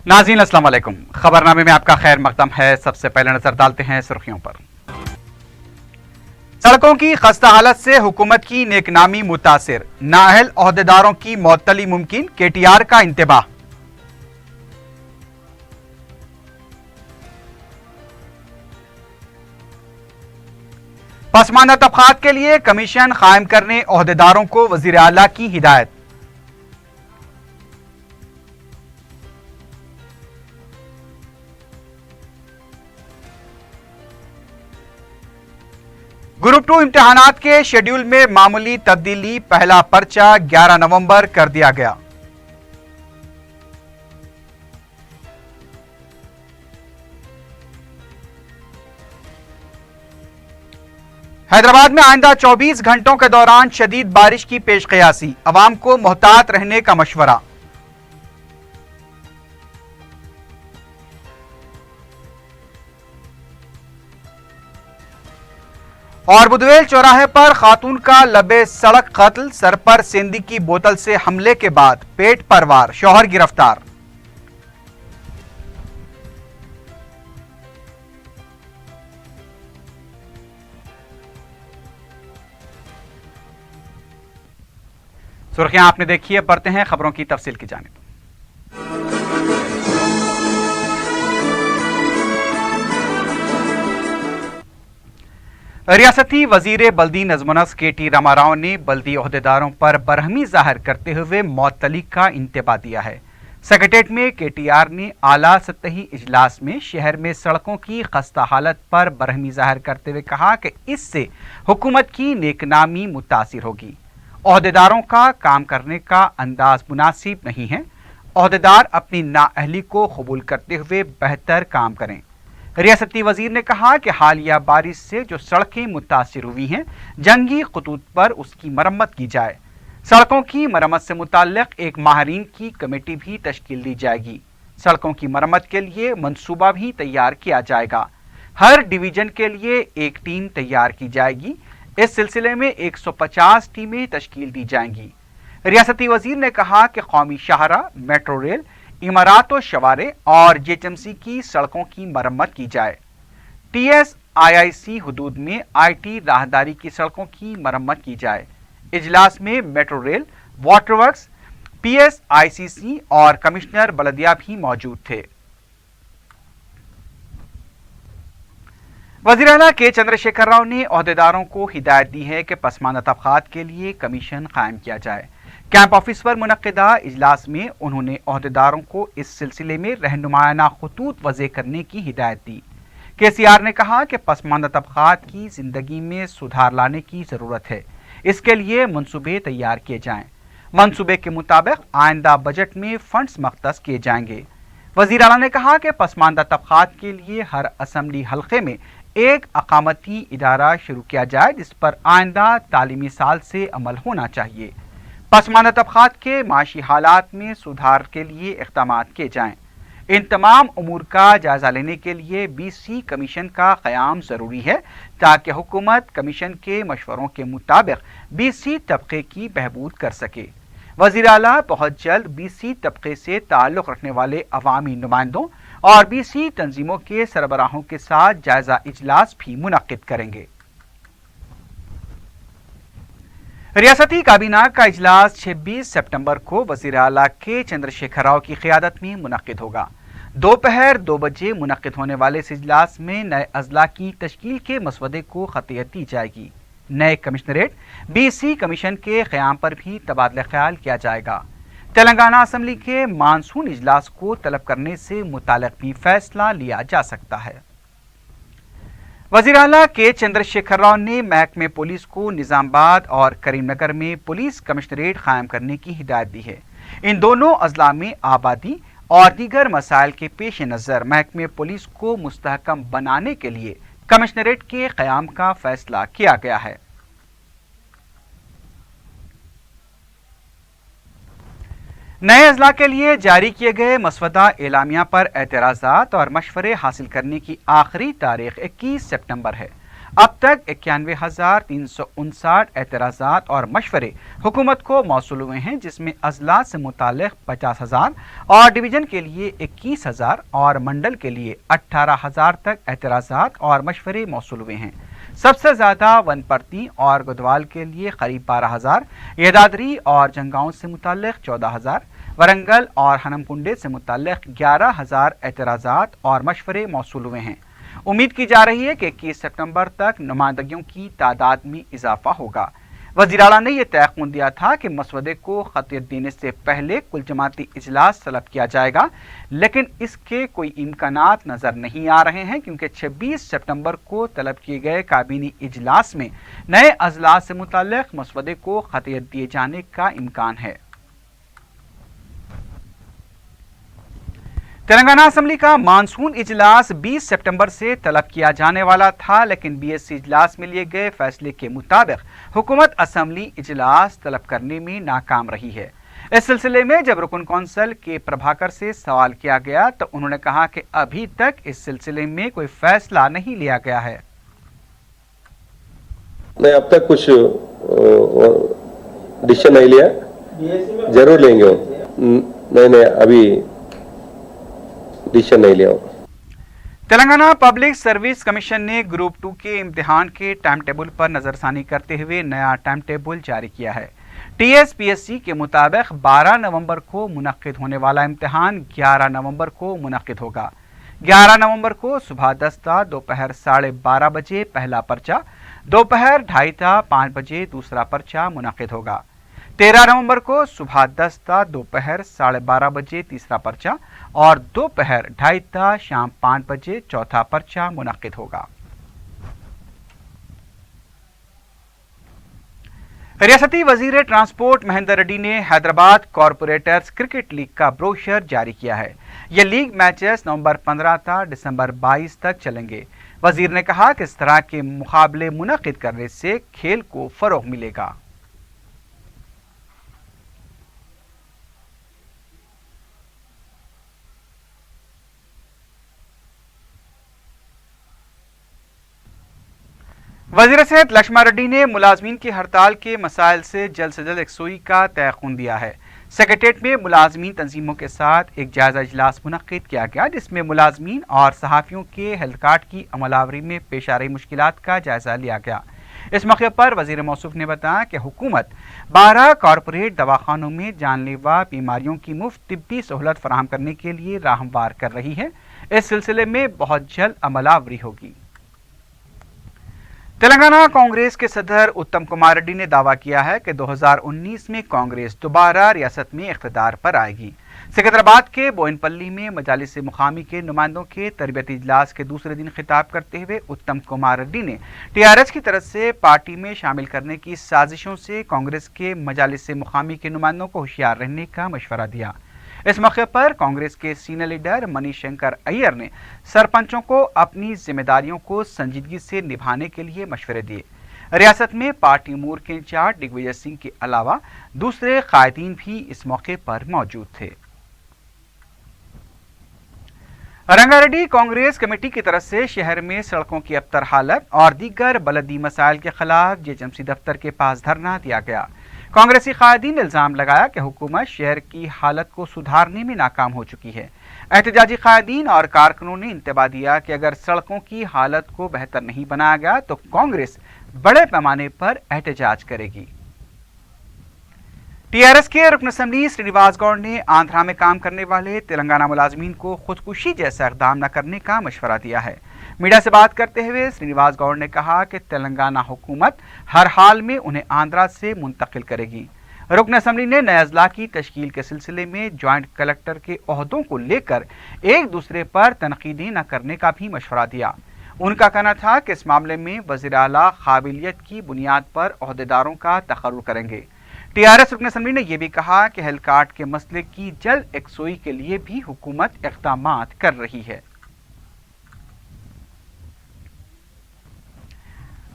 नाज़रीन अस्सलाम वालेकुम। खबरनामे में आपका खैर मकदम है। सबसे पहले नजर डालते हैं सुर्खियों पर। सड़कों की खस्ता हालत से हुकूमत की नेकनामी मुतासिर, नाअहल ओहदेदारों की मअतली मुमकिन, केटीआर का इंतबाह। पसमानदा तबकात के लिए कमीशन कायम करने ओहदेदारों को वजीर आला की हिदायत। ग्रुप 2 इम्तिहानात के शेड्यूल में मामूली तब्दीली, पहला पर्चा 11 नवंबर कर दिया गया। हैदराबाद में आइंदा 24 घंटों के दौरान शदीद बारिश की पेश क़यासी, अवाम को मोहतात रहने का मशवरा। और बुधवेल चौराहे पर खातून का लबे सड़क कत्ल, सर पर सेंधी की बोतल से हमले के बाद पेट पर वार, शौहर गिरफ्तार। सुर्खियां आपने देखी है, बढ़ते हैं खबरों की तफसील की जानिब। रियासती वजीर बल्दी नज़्म-ओ-नस्क के.टी. रामाराव ने बल्दी ओहदेदारों पर बरहमी जाहिर करते हुए मअतली का इंतबाह दिया है। सेक्रेटेरिएट में केटीआर ने आला सतही इजलास में शहर में सड़कों की खस्ता हालत पर बरहमी जाहिर करते हुए कहा कि इससे हुकूमत की नेकनामी मुतासिर होगी। ओहदेदारों का काम करने का अंदाज मुनासिब नहीं है। ओहदेदार अपनी नाअहली को कबूल करते हुए बेहतर काम करें। रियासती वजीर ने कहा कि हालिया बारिश से जो सड़कें मुतासिर हुई हैं, जंगी खतूत पर उसकी मरम्मत की जाए। सड़कों की मरम्मत से मुताल्लिक एक माहिरीन की कमेटी भी तश्कील दी जाएगी। सड़कों की मरम्मत के लिए मंसूबा भी तैयार किया जाएगा। हर डिवीजन के लिए एक टीम तैयार की जाएगी। इस सिलसिले में 150 टीमें तश्कील दी जाएंगी। रियासती वजीर ने कहा कि कौमी शाहरा, मेट्रो रेल, इमारात व शवारे और जेएचएमसी की सड़कों की मरम्मत की जाए। TSIIC हुदूद में IT राहदारी की सड़कों की मरम्मत की जाए। इजलास में metro rail, water works, PSICC और कमिश्नर बलदिया भी मौजूद थे। वज़ीर आला के चंद्रशेखर राव ने ओहदेदारों को हिदायत दी है कि पसमानदा तबकात के लिए कमीशन कायम किया जाए। कैंप ऑफिस पर मुनक्किदा इजलास में उन्होंने ओहदेदारों को इस सिलसिले में रहनुमायाना खतूत वज़े करने की हिदायत दी। KCR ने कहा कि पसमानदा तबकात की जिंदगी में सुधार लाने की ज़रूरत है। इसके लिए मनसूबे तैयार किए जाएं। मनसूबे के मुताबिक आइंदा बजट में फंड्स मख्तस किए जाएंगे। वज़ीर आला ने कहा कि पसमानदा तबकात के लिए हर असम्बली हल्के में एक अकामती इदारा शुरू किया जाए, जिस पर आइंदा तालीमी साल से अमल होना चाहिए। पसमानदा तबकात के माशी हालात में सुधार के लिए इक़दाम किए जाएं। इन तमाम उमूर का जायजा लेने के लिए BC कमीशन का क़याम ज़रूरी है, ताकि हुकूमत कमीशन के मशवरों के मुताबिक BC तबके की बहबूद कर सके। वज़ीर आला बहुत जल्द BC तबके से ताल्लुक़ रखने वाले अवामी नुमाइंदों और BC तंजीमों के सरबराहों के साथ जायजा इजलास भी मुनक्किद करेंगे। रियासती काबीना का इजलास 26 सितंबर को वज़ीर आला के चंद्रशेखर राव की क़यादत में मुनक्किद होगा। दोपहर 2 बजे मुनक्किद होने वाले इस इजलास में नए अजला की तश्कील के मसवदे को ख़तियत दी जाएगी। नए कमिश्नरेट BC कमीशन के क़याम पर भी तबादला ख्याल किया जाएगा। तेलंगाना असम्बली के मानसून इजलास को तलब करने से मुताल्लिक़ भी फैसला लिया जा सकता है। वज़ीर आला के चंद्रशेखर राव ने महकमे पुलिस को निज़ामाबाद और करीमनगर में पुलिस कमिश्नरेट कायम करने की हिदायत दी है। इन दोनों अजला में आबादी और दीगर मसाइल के पेश नज़र महकमे पुलिस को मुस्तहकम बनाने के लिए कमिश्नरेट के क़याम का फैसला किया गया है। नए अजला के लिए जारी किए गए मसवदा एलामिया पर एतराज़ात और मशवरे हासिल करने की आखिरी तारीख 21 सितंबर है। अब तक 91,359 एतराज़ात और मशवरे हुकूमत को मौसूल हुए हैं, जिसमें अजला से मुताल्लिक़ 50,000 और डिवीज़न के लिए 21,000 और मंडल के लिए 18,000 तक एतराज़ात और मशवरे मौसूल हुए हैं। सबसे ज़्यादा वनपर्ती और गुदवाल के लिए करीब 12,000, यदादरी और जंगाओं से मुताल्लिक़ 14,000, वरंगल और हनमकुंडे से मुताल्लिक़ 11,000 एतराज़ात और मशवरे मौसूल हुए हैं। उम्मीद की जा रही है कि 21 सितंबर तक नुमाइंदगियों की तादाद में इजाफा होगा। वज़ीर आला ने यह तयक़ुन दिया था कि मसवदे को ख़तियत देने से पहले कुल जमाती इजलास तलब किया जाएगा, लेकिन इसके कोई इम्कानात नज़र नहीं आ रहे हैं, क्योंकि 26 सितंबर को तलब किए गए काबीनी इजलास में नए अजलास से मुताल्लिक़ मसवदे को ख़तियत दिए जाने का इम्कान है। तेलंगाना असम्बली का मानसून इजलास 20 सितंबर से तलब किया जाने वाला था, लेकिन बीएससी इजलास में लिए गए फैसले के मुताबिक हुकूमत असम्बली इजलास तलब करने में नाकाम रही है। इस सिलसिले में जब रुकन कौंसल के प्रभाकर से सवाल किया गया तो उन्होंने कहा कि अभी तक इस सिलसिले में कोई फैसला नहीं लिया गया है। नहीं, अब तक कुछ डिसीजन नहीं लिया, जरूर लेंगे। नहीं, अभी डिसीजन नहीं लिया। तेलंगाना पब्लिक सर्विस कमीशन ने ग्रुप 2 के इम्तिहान के टाइम टेबल पर नजरसानी करते हुए नया टाइम टेबल जारी किया है। टीएसपीएससी के मुताबिक 12 नवंबर को मुनक्किद होने वाला इम्तिहान 11 नवंबर को मुनक्किद होगा। 11 नवंबर को सुबह 10 ता दोपहर 12:30 बजे पहला पर्चा, दोपहर 2:30 ता 5 बजे दूसरा पर्चा मुनक्किद होगा। 13 नवंबर को सुबह 10 ता दोपहर 12:30 बजे तीसरा पर्चा और दोपहर 2:30 ता शाम 5 बजे चौथा पर्चा मुनक्किद होगा। रियासती वजीर ट्रांसपोर्ट महेंद्र रेड्डी ने हैदराबाद कॉरपोरेटर्स क्रिकेट लीग का ब्रोशर जारी किया है। यह लीग मैचेस नवंबर 15 ता दिसंबर 22 तक चलेंगे। वजीर ने कहा कि इस तरह के मुकाबले मुनक्किद करने से खेल को फरोग मिलेगा। वज़ीर सेहत लक्ष्मण रेड्डी ने मुलाजमीन की हड़ताल के मसाइल से जल्द यकसुई का तयक़ुन दिया है। सेक्रेटेरिएट में मुलाजमीन तंजीमों के साथ एक जायज़ा इजलास मुनक्किद किया गया, जिसमें मुलाजमीन और सहाफ़ियों के हेल्थ कार्ड की अमलावरी में पेश आ रही मुश्किलात का जायज़ा लिया गया। इस मौके पर वज़ीर मौसूफ ने बताया कि हुकूमत 12 कॉरपोरेट दवाखानों में जानलेवा बीमारियों की मुफ्त तिब्बी सहूलत फराहम करने के लिए राहमवार कर रही है। इस सिलसिले में बहुत जल्द अमलावरी होगी। तेलंगाना कांग्रेस के सदर उत्तम कुमार रेड्डी ने दावा किया है कि 2019 में कांग्रेस दोबारा रियासत में इख्तिदार पर आएगी। सिकंदराबाद के बोयनपल्ली में मजालिस मुकामी के नुमाइंदों के तरबियती इजलास के दूसरे दिन खिताब करते हुए उत्तम कुमार रेड्डी ने टीआरएस की तरफ से पार्टी में शामिल करने की साजिशों से कांग्रेस के मजालिस मुकामी के नुमाइंदों को होशियार रहने का मशवरा दिया। इस मौके पर कांग्रेस के सीनियर लीडर मनीशंकर अय्यर ने सरपंचों को अपनी जिम्मेदारियों को संजीदगी से निभाने के लिए मशवरे दिए। रियासत में पार्टी अमूर के इंचार्ज दिग्विजय सिंह के अलावा दूसरे कायदीन भी इस मौके पर मौजूद थे। रंगारेड्डी कांग्रेस कमेटी की तरफ से शहर में सड़कों की अबतर हालत और दीगर बलदी मसाइल के खिलाफ जेएचएमसी दफ्तर के पास धरना दिया गया। कांग्रेसी कायदीन ने इल्जाम लगाया कि हुकूमत शहर की हालत को सुधारने में नाकाम हो चुकी है। एहतजाजी कायदीन और कारकुनों ने इंतबा दिया कि अगर सड़कों की हालत को बेहतर नहीं बनाया गया तो कांग्रेस बड़े पैमाने पर एहतजाज करेगी। टीआरएस के रुकन असम्बली श्रीनिवास गौड़ ने आंध्रा में काम करने वाले तेलंगाना मुलाजमीन को खुदकुशी जैसा इकदाम न करने का मशवरा दिया है। मीडिया से बात करते हुए श्रीनिवास गौड़ ने कहा कि तेलंगाना हुकूमत हर हाल में उन्हें आंध्रा से मुंतकिल करेगी। रुकन असम्बली ने नए अजला की तश्कील के सिलसिले में ज्वाइंट कलेक्टर के ओहदों को लेकर एक दूसरे पर तनकीदें न करने का भी मशवरा दिया। उनका कहना था कि इस मामले में वज़ीर आला काबिलियत की बुनियाद पर ओहदेदारों का तकर्रुर करेंगे। टीआरएस रुकन असम्बली ने यह भी कहा कि हेल्थ कार्ड के मसले की जल्द यकसुई के लिए भी हुकूमत इक़दामात कर रही है।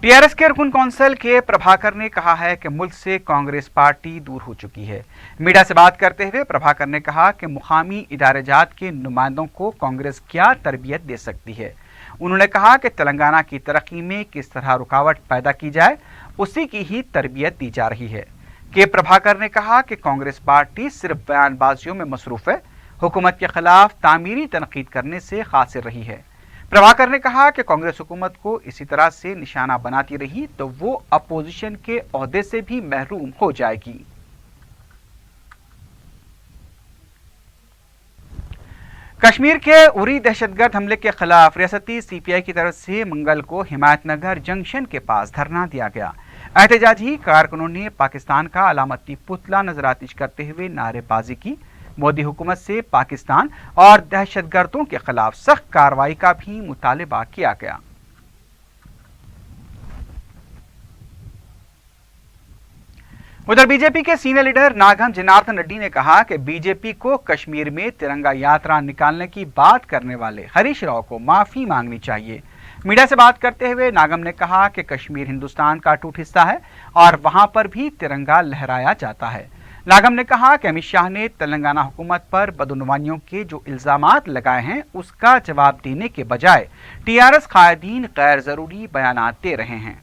टीआरएस के रुकन कौंसल के प्रभाकर ने कहा है कि मुल्क से कांग्रेस पार्टी दूर हो चुकी है। मीडिया से बात करते हुए प्रभाकर ने कहा कि मुकामी इदारे जात के नुमाइंदों को कांग्रेस क्या तरबियत दे सकती है। उन्होंने कहा कि तेलंगाना की तरक्की में किस तरह रुकावट पैदा की जाए उसी की ही तरबियत दी जा रही है। के प्रभाकर ने कहा कि कांग्रेस पार्टी सिर्फ बयानबाजियों में मसरूफ है, हुकूमत के खिलाफ तामीरी तनकीद करने से कासिर रही है। प्रभाकर ने कहा कि कांग्रेस हुकूमत को इसी तरह से निशाना बनाती रही तो वो अपोजिशन के ओहदे से भी महरूम हो जाएगी। कश्मीर के उरी दहशतगर्द हमले के खिलाफ रियासती सीपीआई की तरफ से मंगल को हिमायतनगर जंक्शन के पास धरना दिया गया। एहतजाजी कारकुनों ने पाकिस्तान का अलामती पुतला नजरातिश करते हुए नारेबाजी की। मोदी हुकूमत से पाकिस्तान और दहशतगर्दों के खिलाफ सख्त कार्रवाई का भी मुतालबा किया गया। उधर बीजेपी के सीनियर लीडर नागम जनार्दन रेड्डी ने कहा कि बीजेपी को कश्मीर में तिरंगा यात्रा निकालने की बात करने वाले हरीश राव को माफी मांगनी चाहिए। मीडिया से बात करते हुए नागम ने कहा कि कश्मीर हिंदुस्तान का अटूट हिस्सा है और वहां पर भी तिरंगा लहराया जाता है। नागम ने कहा कि अमित शाह ने तेलंगाना हुकूमत पर बदउनवानियों के जो इल्जामात लगाए हैं उसका जवाब देने के बजाय टीआरएस कायदीन गैर जरूरी बयानात दे रहे हैं।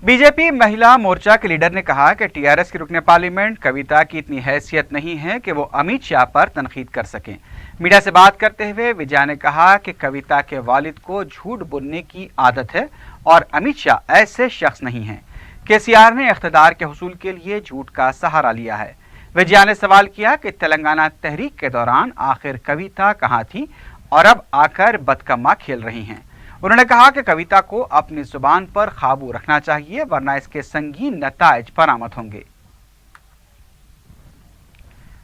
बीजेपी महिला मोर्चा के लीडर ने कहा कि टीआरएस की रुकने पार्लियामेंट कविता की इतनी हैसियत नहीं है कि वो अमित शाह पर तनकीद कर सकें। मीडिया से बात करते हुए विजया ने कहा कि कविता के वालिद को झूठ बोलने की आदत है और अमित शाह ऐसे शख्स नहीं हैं। केसीआर ने इख्तिदार के हुसूल के लिए झूठ का सहारा लिया है। विजया ने सवाल किया कि तेलंगाना तहरीक के दौरान आखिर कविता कहाँ थी और अब आकर बदकम्मा खेल रही हैं। उन्होंने कहा कि कविता को अपनी जुबान पर काबू रखना चाहिए वरना इसके संगीन नताइज बरामद होंगे।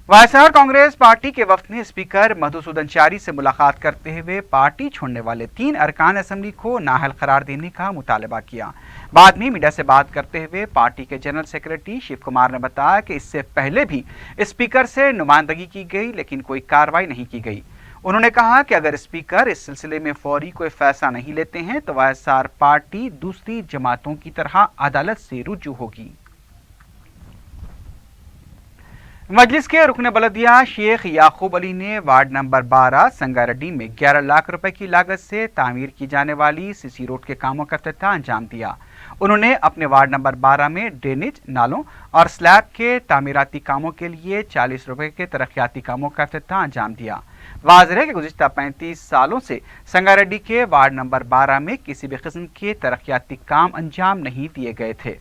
वायएसआर कांग्रेस पार्टी के वफ्द ने स्पीकर मधुसूदन चारी से मुलाकात करते हुए पार्टी छोड़ने वाले 3 अरकान असेंबली को नाअहल करार देने का मुतालबा किया। बाद में मीडिया से बात करते हुए पार्टी के जनरल सेक्रेटरी शिव कुमार ने बताया कि इससे पहले भी स्पीकर से नुमाइंदगी की गई लेकिन कोई कार्रवाई नहीं की गई। उन्होंने कहा कि अगर स्पीकर इस सिलसिले में फौरी कोई फैसला नहीं लेते हैं तो वायएसआर पार्टी दूसरी जमातों की तरह अदालत से रुजू होगी। मजलिस के रुकन बलदिया शेख याकूब अली ने वार्ड नंबर 12 संगारेड्डी में 11 लाख रुपए की लागत से तामीर की जाने वाली सीसी रोड के कामों का इफ्तिताह अंजाम दिया। उन्होंने अपने वार्ड नंबर 12 में ड्रेनेज, नालों और स्लैब के तामीराती कामों के लिए 40 रुपए के तरक्याती कामों का इफ्तिताह अंजाम दिया। वाज़ेह है कि गुज़िश्ता 35 सालों से संगारेड्डी के वार्ड नंबर 12 में किसी भी किस्म के तरक्याती काम अंजाम नहीं दिए गए थे।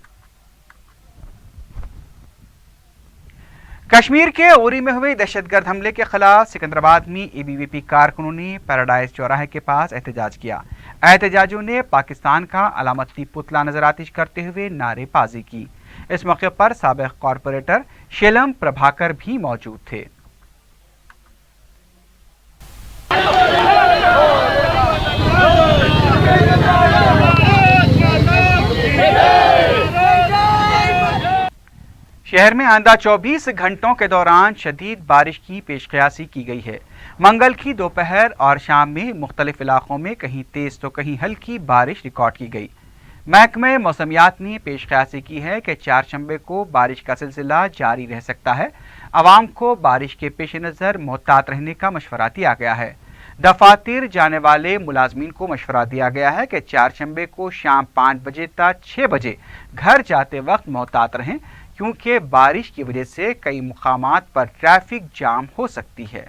कश्मीर के उरी में हुए दहशतगर्द हमले के खिलाफ सिकंदराबाद में एबीवीपी कारकुनों ने पैराडाइज चौराहे के पास एहतजाज किया। एहतजाजियों ने पाकिस्तान का अलामती पुतला नजरातिश करते हुए नारेबाजी की। इस मौके पर साबिक कॉरपोरेटर शेलम प्रभाकर भी मौजूद थे। शहर में आइंदा 24 घंटों के दौरान शदीद बारिश की पेशकयासी की गई है। मंगल की दोपहर और शाम में मुख्तलिफ इलाकों में कहीं तेज तो कहीं हल्की बारिश रिकॉर्ड की गई। महकमे मौसमियात ने पेशकयासी की है कि 4 शंबे को बारिश का सिलसिला जारी रह सकता है। आवाम को बारिश के पेश नज़र मोहतात रहने का मशवरा दिया गया है। दफातर जाने वाले मुलाजमीन को मशवरा दिया गया है कि 4 शंबे को शाम 5 बजे तक 6 बजे घर जाते वक्त मोहतात रहें क्योंकि बारिश की वजह से कई मुकामात पर ट्रैफिक जाम हो सकती है।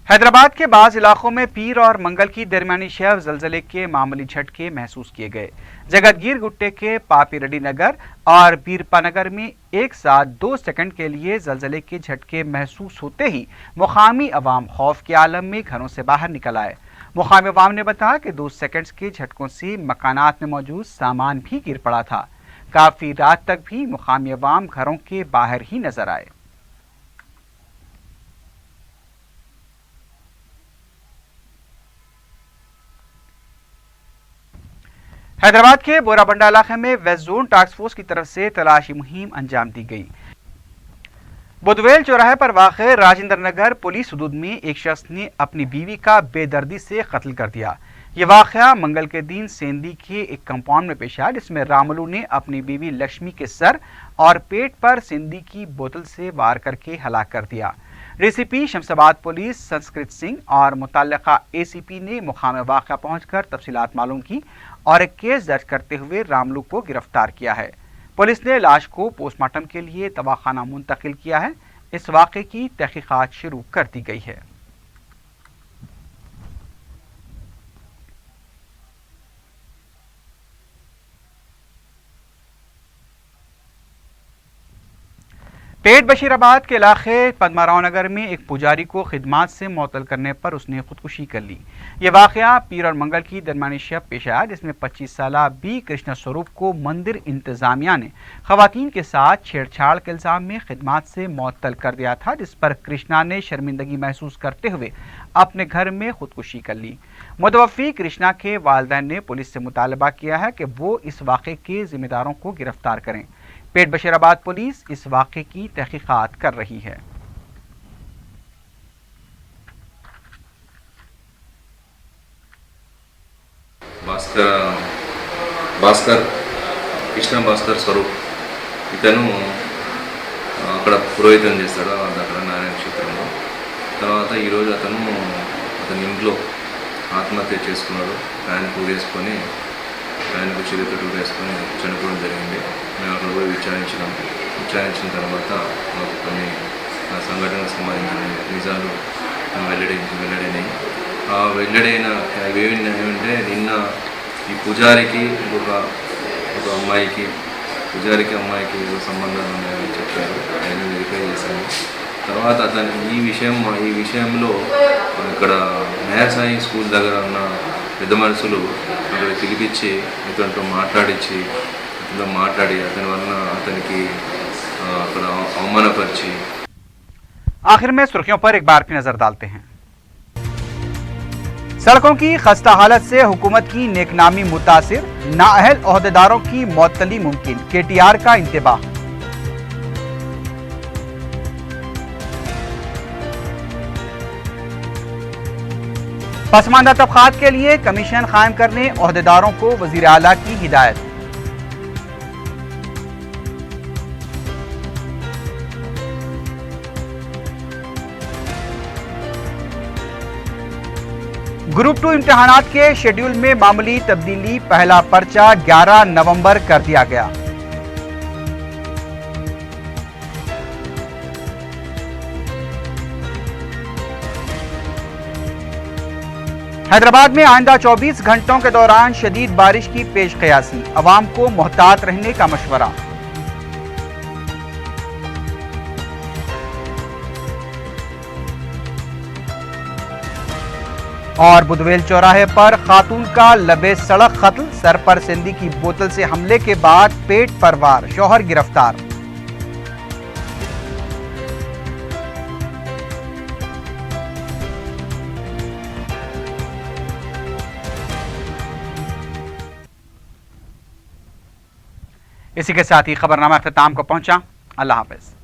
हैदराबाद के बाज़ इलाकों में पीर और मंगल की दरमियानी शब जलजले के मामूली झटके महसूस किए गए। जगतगीर गुट्टे के पापी रेड्डी नगर और बीरपा नगर में एक साथ 2 सेकंड के लिए जलजले के झटके महसूस होते ही मुकामी अवाम खौफ के आलम में घरों से बाहर निकल आए। मुकामी अवाम ने बताया कि 2 सेकंड्स के झटकों से मकानात में मौजूद सामान भी गिर पड़ा था। काफी रात तक भी मुकामी अवाम घरों के बाहर ही नजर आए। हैदराबाद के बोराबंडा इलाके में वेस्ट जोन टास्क फोर्स की तरफ से तलाशी मुहिम अंजाम दी गई। बुधवेल चौराहे पर वाक़ राजेंद्र नगर पुलिस हदूद में एक शख्स ने अपनी बीवी का बेदर्दी से कत्ल कर दिया। ये वाक़या मंगल के दिन सेंधी के एक कंपाउंड में पेश आया, जिसमें रामलू ने अपनी बीवी लक्ष्मी के सर और पेट पर सेंधी की बोतल से वार करके हलाक कर दिया। डीसीपी शमशाबाद पुलिस संस्कृत सिंह और मुतल्लिका एसीपी ने मुकाम वाक़या पहुंचकर तफसीलात मालूम की और एक केस दर्ज करते हुए रामलू को गिरफ्तार किया है। पुलिस ने लाश को पोस्टमार्टम के लिए तबाखाना मुंतकिल किया है। इस वाक़े की तहकीकात शुरू कर दी गई है। पेट बशीराबाद के इलाके पद्माराव नगर में एक पुजारी को खिदमात से मुअत्तल करने पर उसने खुदकुशी कर ली। ये वाक़या पीर और मंगल की दरमियानी शब पेश आया, जिसमें 25 साला बी कृष्ण स्वरूप को मंदिर इंतजामिया ने खवातीन के साथ छेड़छाड़ के इल्ज़ाम में खिदमात से मुअत्तल कर दिया था, जिस पर कृष्णा ने शर्मिंदगी महसूस करते हुए अपने घर में खुदकुशी कर ली। मुतवफ़ी कृष्णा के वालिदैन ने पुलिस से मुतालबा किया है कि वो इस वाक़े के ज़िम्मेदारों को गिरफ्तार करें। पेट बशीराबाद पुलिस इस वाक़े की तहकीकात कर रही है। భాస్కర్ కృష్ణ భాస్కర్ స్వరూప్ ఇతను అక్కడ పురోహితం చేస్తాడు అక్కడ నారాయణ క్షేత్రంలో. తర్వాత ఈరోజు అతని ఇంట్లో ఆత్మహత్య చేసుకున్నాడు. ఫ్యాన్ వేసుకొని ఫ్యాన్కు చేతితో వేసుకొని చనిపోవడం జరిగింది. మేము అక్కడ పోయి విచారించిన తర్వాత మాకు కొన్ని సంఘటనకు సంబంధించిన నిజాలు వెల్లడైనాయి. ఆ వెల్లడైన ఏమంటే నిన్న ఈ పూజారికి ఒక అమ్మాయికి అమ్మాయికి ఏదో సంబంధాలు ఉన్నాయని చెప్పారు. నేను వెరిఫై చేశాను. తర్వాత అతను ఈ విషయంలో ఇక్కడ మేరసాయి స్కూల్ దగ్గర ఉన్న పెద్ద మనుషులు అక్కడ పిలిపించి ఇతనితో మాట్లాడి అతని వలన అతనికి అక్కడ అవమానపరిచి. आखिर में सुर्खियों पर एक बार फिर नजर डालते हैं। सड़कों की खस्ता हालत से हुकूमत की नेकनामी मुतासिर, नाअहल ओहदेदारों की मुअत्तली मुमकिन, केटीआर का इंतबाह। पसमानदा तबकात के लिए कमीशन कायम करने ओहदेदारों को वजीर आला की हिदायत। ग्रुप 2 इम्तिहानात के शेड्यूल में मामूली तब्दीली, पहला पर्चा 11 नवंबर कर दिया गया। हैदराबाद में आइंदा 24 घंटों के दौरान शदीद बारिश की पेश क़यासी, अवाम को मोहतात रहने का मशवरा। और बुधवेल चौराहे पर खातून का लबे सड़क कत्ल, सर पर सेंधी की बोतल से हमले के बाद पेट पर वार, शौहर गिरफ्तार। इसी के साथ ही खबरनामा अख्ताम को पहुंचा। अल्लाह हाफ़िज़।